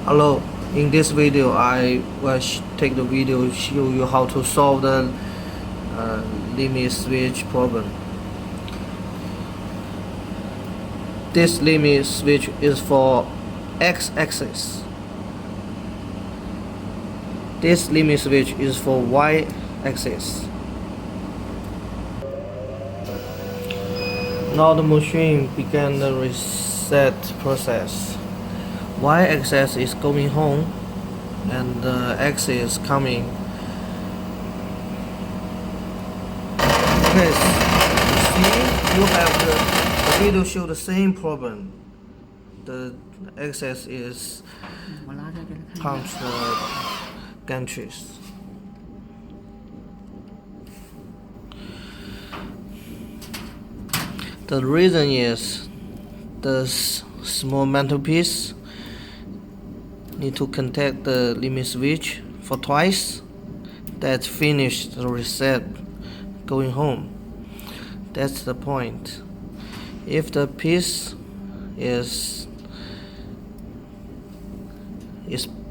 Hello, in this video I will take the video show you how to solve the limit switch problem. This limit switch is for x-axis. This limit switch is for y-axis. Now the machine began the reset process. Y-axis is going home and the X is coming. Okay, you see, you have the video show the same problem. The axis is punch the gantries. The reason is the small mantelpiece need to contact the limit switch for twice. That finished the reset going home. That's the point. If the piece is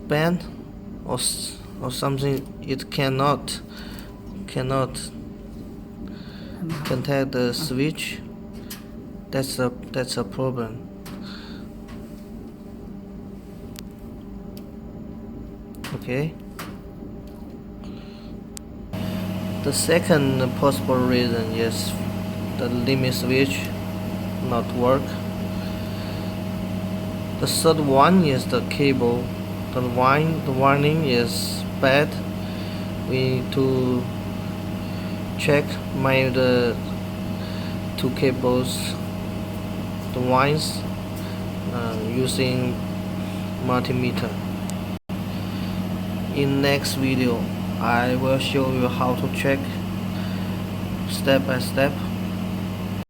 bent or something, it cannot contact the switch. That's a problem. Okay. The second possible reason is the limit switch not work. The third one is the cable. The winding is bad. We need to check the two cables, the wires, using multimeter. In next video, I will show you how to check step by step